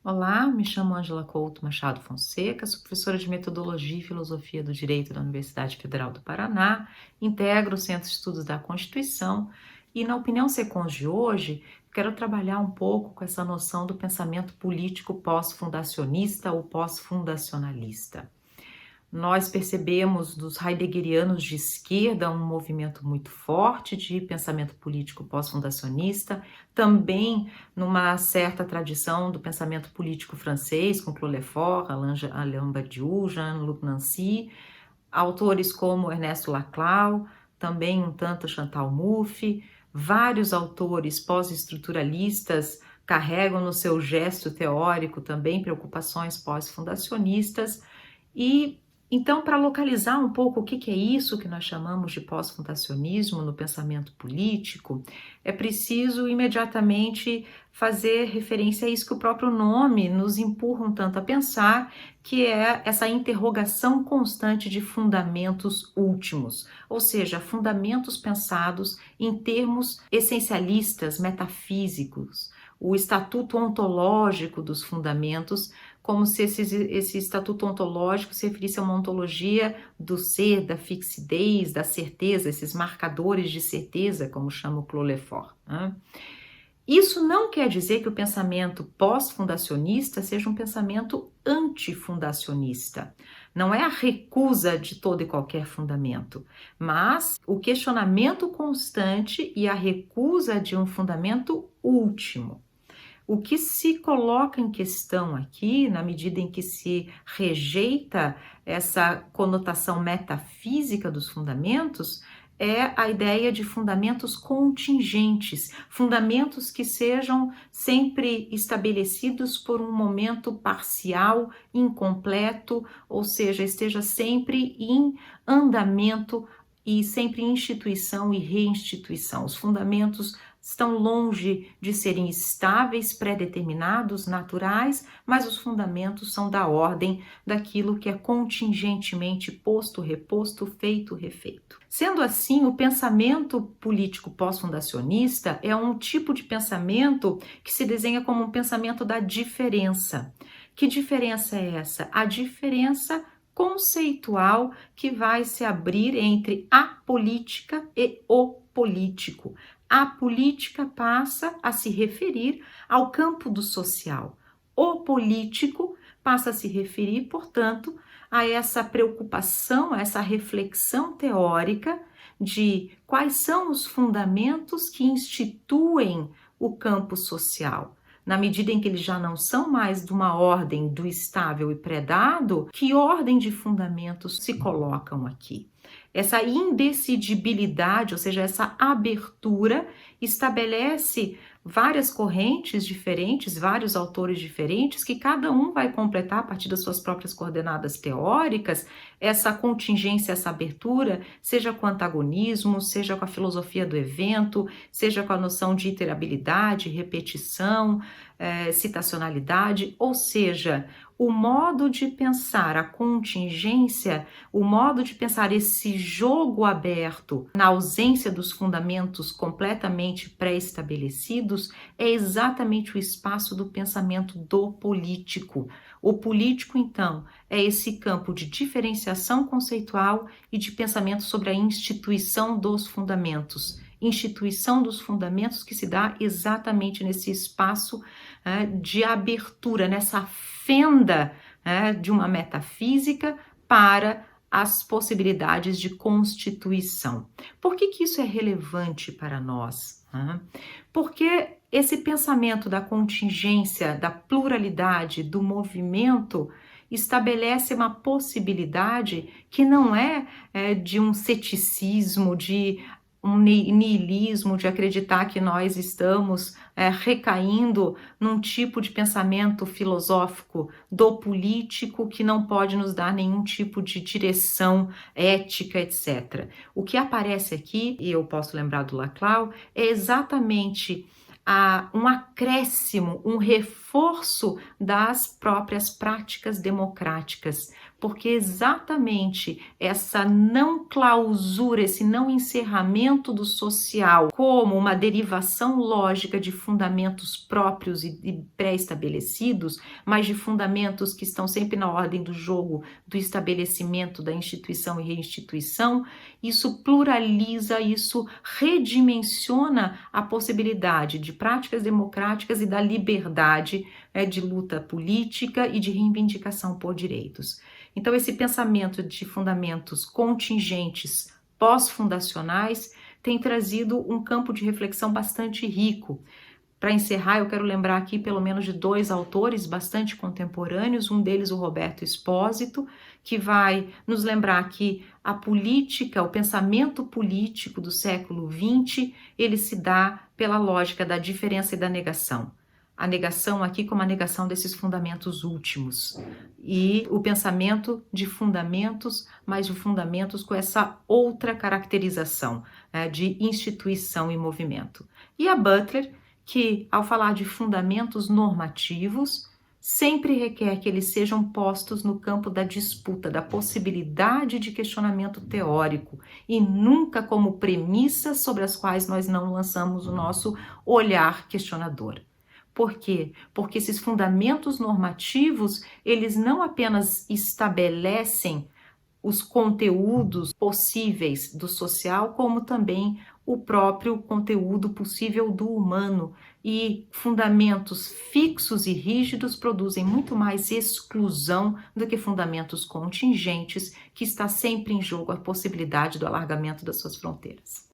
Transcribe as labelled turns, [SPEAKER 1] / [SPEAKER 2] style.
[SPEAKER 1] Olá, me chamo Ângela Couto Machado Fonseca, sou professora de Metodologia e Filosofia do Direito da Universidade Federal do Paraná, integro o Centro de Estudos da Constituição e, na Opinião Secons de hoje, quero trabalhar um pouco com essa noção do pensamento político pós-fundacionista ou pós-fundacionalista. Nós percebemos dos heideggerianos de esquerda um movimento muito forte de pensamento político pós-fundacionista, também numa certa tradição do pensamento político francês, com Claude Lefort, Alain Badiou, Jean-Luc Nancy, autores como Ernesto Laclau, também um tanto Chantal Mouffe, vários autores pós-estruturalistas carregam no seu gesto teórico também preocupações pós-fundacionistas e então, para localizar um pouco o que é isso que nós chamamos de pós-fundacionismo no pensamento político, é preciso imediatamente fazer referência a isso que o próprio nome nos empurra um tanto a pensar, que é essa interrogação constante de fundamentos últimos, ou seja, fundamentos pensados em termos essencialistas, metafísicos, o estatuto ontológico dos fundamentos, como se esse estatuto ontológico se referisse a uma ontologia do ser, da fixidez, da certeza, esses marcadores de certeza, como chama o Claude Lefort, né? Isso não quer dizer que o pensamento pós-fundacionista seja um pensamento antifundacionista. Não é a recusa de todo e qualquer fundamento, mas o questionamento constante e a recusa de um fundamento último. O que se coloca em questão aqui, na medida em que se rejeita essa conotação metafísica dos fundamentos, é a ideia de fundamentos contingentes, fundamentos que sejam sempre estabelecidos por um momento parcial, incompleto, ou seja, esteja sempre em andamento e sempre em instituição e reinstituição. Os fundamentos estão longe de serem estáveis, pré-determinados, naturais, mas os fundamentos são da ordem daquilo que é contingentemente posto, reposto, feito, refeito. Sendo assim, o pensamento político pós-fundacionista é um tipo de pensamento que se desenha como um pensamento da diferença. Que diferença é essa? A diferença conceitual que vai se abrir entre a política e o político. A política passa a se referir ao campo do social. O político passa a se referir, portanto, a essa preocupação, a essa reflexão teórica de quais são os fundamentos que instituem o campo social. Na medida em que eles já não são mais de uma ordem do estável e predado, que ordem de fundamentos se colocam aqui? Essa indecidibilidade, ou seja, essa abertura, estabelece várias correntes diferentes, vários autores diferentes, que cada um vai completar a partir das suas próprias coordenadas teóricas, essa contingência, essa abertura, seja com o antagonismo, seja com a filosofia do evento, seja com a noção de iterabilidade, repetição, citacionalidade, ou seja, o modo de pensar a contingência, o modo de pensar esse jogo aberto na ausência dos fundamentos completamente pré-estabelecidos é exatamente o espaço do pensamento do político. O político, então, é esse campo de diferenciação conceitual e de pensamento sobre a instituição dos fundamentos. Instituição dos fundamentos que se dá exatamente nesse espaço de abertura, nessa fenda de uma metafísica para as possibilidades de constituição. Por que isso é relevante para nós? Porque esse pensamento da contingência, da pluralidade, do movimento, estabelece uma possibilidade que não é de um ceticismo, de um niilismo, de acreditar que nós estamos recaindo num tipo de pensamento filosófico do político que não pode nos dar nenhum tipo de direção ética, etc. O que aparece aqui, e eu posso lembrar do Laclau, é exatamente um acréscimo, um reforço das próprias práticas democráticas. porque exatamente essa não clausura, esse não encerramento do social como uma derivação lógica de fundamentos próprios e pré-estabelecidos, mas de fundamentos que estão sempre na ordem do jogo, do estabelecimento, da instituição e reinstituição, isso pluraliza, isso redimensiona a possibilidade de práticas democráticas e da liberdade de luta política e de reivindicação por direitos. Então, esse pensamento de fundamentos contingentes pós-fundacionais tem trazido um campo de reflexão bastante rico. Para encerrar, eu quero lembrar aqui pelo menos de 2 autores bastante contemporâneos, um deles o Roberto Espósito, que vai nos lembrar que a política, o pensamento político do século XX, ele se dá pela lógica da diferença e da negação. A negação aqui como a negação desses fundamentos últimos. E o pensamento de fundamentos, mas de fundamentos com essa outra caracterização, de instituição e movimento. E a Butler, que ao falar de fundamentos normativos, sempre requer que eles sejam postos no campo da disputa, da possibilidade de questionamento teórico, e nunca como premissas sobre as quais nós não lançamos o nosso olhar questionador. Por quê? Porque esses fundamentos normativos, eles não apenas estabelecem os conteúdos possíveis do social, como também o próprio conteúdo possível do humano. E fundamentos fixos e rígidos produzem muito mais exclusão do que fundamentos contingentes, que está sempre em jogo a possibilidade do alargamento das suas fronteiras.